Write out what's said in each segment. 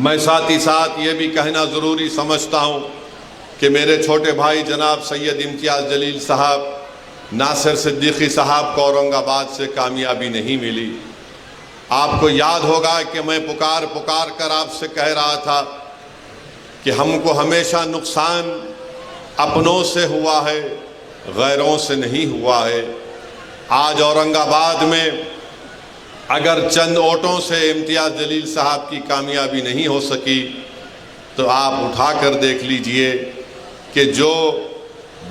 میں ساتھ ہی ساتھ یہ بھی کہنا ضروری سمجھتا ہوں کہ میرے چھوٹے بھائی جناب سید امتیاز جلیل صاحب، ناصر صدیقی صاحب کو اورنگ آباد سے کامیابی نہیں ملی۔ آپ کو یاد ہوگا کہ میں پکار کر آپ سے کہہ رہا تھا کہ ہم کو ہمیشہ نقصان اپنوں سے ہوا ہے، غیروں سے نہیں ہوا ہے۔ آج اورنگ آباد میں اگر چند ووٹوں سے امتیاز جلیل صاحب کی کامیابی نہیں ہو سکی تو آپ اٹھا کر دیکھ لیجئے کہ جو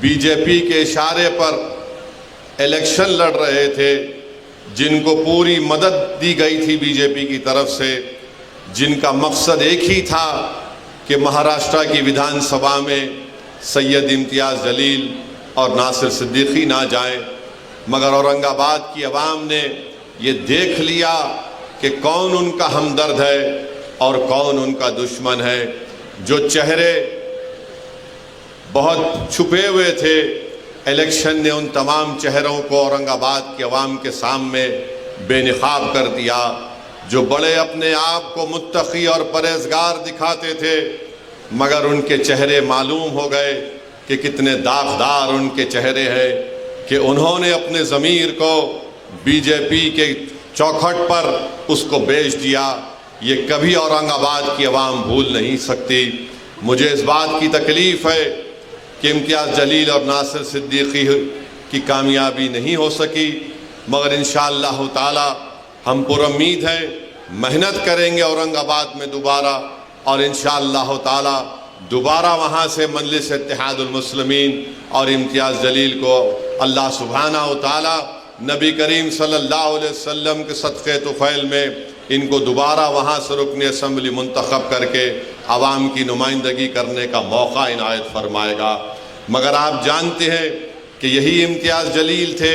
بی جے پی کے اشارے پر الیکشن لڑ رہے تھے، جن کو پوری مدد دی گئی تھی بی جے پی کی طرف سے، جن کا مقصد ایک ہی تھا کہ مہاراشٹرا کی ویدھان سبھا میں سید امتیاز جلیل اور ناصر صدیقی نہ جائیں، مگر اورنگ آباد کی عوام نے یہ دیکھ لیا کہ کون ان کا ہمدرد ہے اور کون ان کا دشمن ہے۔ جو چہرے بہت چھپے ہوئے تھے، الیکشن نے ان تمام چہروں کو اورنگ آباد کے عوام کے سامنے بے نقاب کر دیا۔ جو بڑے اپنے آپ کو متقی اور پرہیزگار دکھاتے تھے، مگر ان کے چہرے معلوم ہو گئے کہ کتنے داغدار ان کے چہرے ہیں، کہ انہوں نے اپنے ضمیر کو بی جے پی کے چوکھٹ پر اس کو بیچ دیا۔ یہ کبھی اورنگ آباد کی عوام بھول نہیں سکتی۔ مجھے اس بات کی تکلیف ہے کہ امتیاز جلیل اور ناصر صدیقی کی کامیابی نہیں ہو سکی، مگر انشاءاللہ تعالی ہم پر امید ہیں، محنت کریں گے اورنگ آباد میں دوبارہ، اور انشاءاللہ تعالی دوبارہ وہاں سے مجلس اتحاد المسلمین اور امتیاز جلیل کو اللہ سبحانہ و تعالی نبی کریم صلی اللہ علیہ وسلم کے صدقے طفیل میں ان کو دوبارہ وہاں سے رکن اسمبلی منتخب کر کے عوام کی نمائندگی کرنے کا موقع عنایت فرمائے گا۔ مگر آپ جانتے ہیں کہ یہی امتیاز جلیل تھے،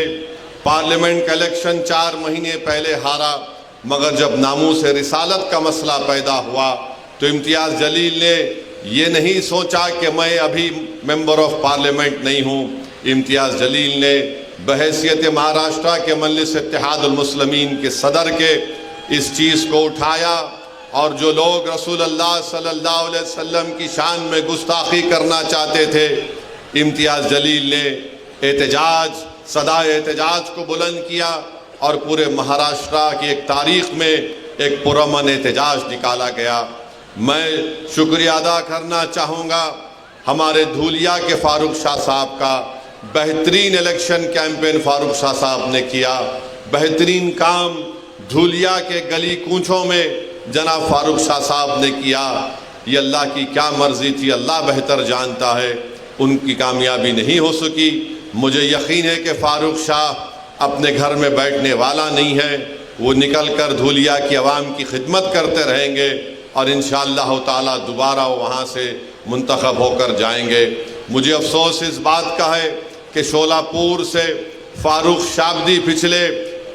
پارلیمنٹ کا الیکشن 4 مہینے پہلے ہارا، مگر جب ناموس رسالت کا مسئلہ پیدا ہوا تو امتیاز جلیل نے یہ نہیں سوچا کہ میں ابھی ممبر آف پارلیمنٹ نہیں ہوں۔ امتیاز جلیل نے بحیثیت مہاراشٹرا کے مجلس اتحاد المسلمین کے صدر کے اس چیز کو اٹھایا، اور جو لوگ رسول اللہ صلی اللہ علیہ وسلم کی شان میں گستاخی کرنا چاہتے تھے، امتیاز جلیل نے صدائے احتجاج کو بلند کیا، اور پورے مہاراشٹرا کی ایک تاریخ میں ایک پرامن احتجاج نکالا گیا۔ میں شکریہ ادا کرنا چاہوں گا ہمارے دھولیا کے فاروق شاہ صاحب کا۔ بہترین الیکشن کیمپین فاروق شاہ صاحب نے کیا، بہترین کام دھولیا کے گلی کوچوں میں جناب فاروق شاہ صاحب نے کیا۔ یہ اللہ کی کیا مرضی تھی، اللہ بہتر جانتا ہے۔ ان کی کامیابی نہیں ہو سکی۔ مجھے یقین ہے کہ فاروق شاہ اپنے گھر میں بیٹھنے والا نہیں ہے، وہ نکل کر دھولیا کی عوام کی خدمت کرتے رہیں گے، اور انشاءاللہ تعالی دوبارہ وہاں سے منتخب ہو کر جائیں گے۔ مجھے افسوس اس بات کا ہے کہ شولہ پور سے فاروق شابدی پچھلے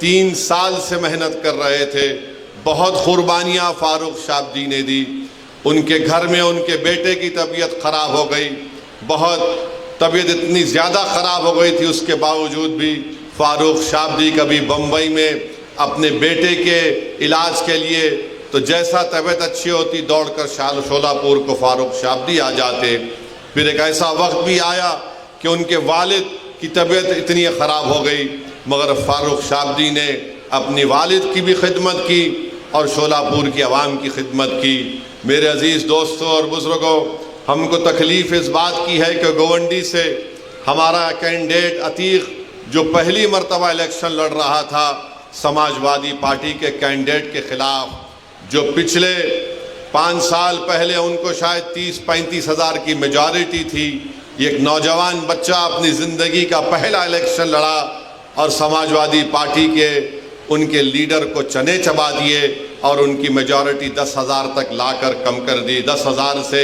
3 سال سے محنت کر رہے تھے، بہت قربانیاں فاروق شابدی نے دی۔ ان کے گھر میں ان کے بیٹے کی طبیعت خراب ہو گئی، بہت طبیعت اتنی زیادہ خراب ہو گئی تھی، اس کے باوجود بھی فاروق شابدی کبھی بمبئی میں اپنے بیٹے کے علاج کے لیے، تو جیسا طبیعت اچھی ہوتی دوڑ کر شولہ پور کو فاروق شابدی آ جاتے۔ پھر ایک ایسا وقت بھی آیا کہ ان کے والد کی طبیعت اتنی خراب ہو گئی، مگر فاروق شابدی نے اپنی والد کی بھی خدمت کی اور شولہ پور کی عوام کی خدمت کی۔ میرے عزیز دوستوں اور بزرگوں، ہم کو تکلیف اس بات کی ہے کہ گوونڈی سے ہمارا کینڈیڈیٹ عتیق جو پہلی مرتبہ الیکشن لڑ رہا تھا سماج وادی پارٹی کے کینڈیڈیٹ کے خلاف، جو پچھلے 5 سال پہلے ان کو شاید 30-35 ہزار کی میجارٹی تھی، یہ ایک نوجوان بچہ اپنی زندگی کا پہلا الیکشن لڑا اور سماج وادی پارٹی کے ان کے لیڈر کو چنے چبا دیے، اور ان کی میجارٹی 10,000 تک لا کر کم کر دی۔ 10,000 سے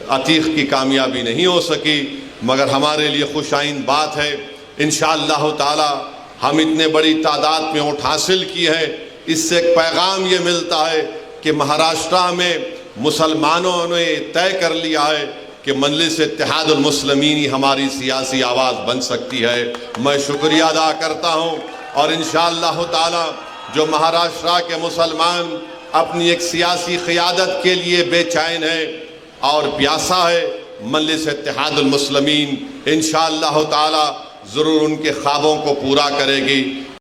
عتیق کی کامیابی نہیں ہو سکی، مگر ہمارے لیے خوش آئند بات ہے۔ انشاءاللہ تعالی ہم اتنے بڑی تعداد میں ووٹ حاصل کی ہے، اس سے ایک پیغام یہ ملتا ہے کہ مہاراشٹرا میں مسلمانوں نے طے کر لیا ہے کہ مجلس اتحاد المسلمین ہی ہماری سیاسی آواز بن سکتی ہے۔ میں شکریہ ادا کرتا ہوں، اور انشاءاللہ تعالی جو مہاراشٹرا کے مسلمان اپنی ایک سیاسی قیادت کے لیے بے چین ہے اور پیاسا ہے۔ مجلس اتحاد المسلمین انشاءاللہ تعالی ضرور ان کے خوابوں کو پورا کرے گی۔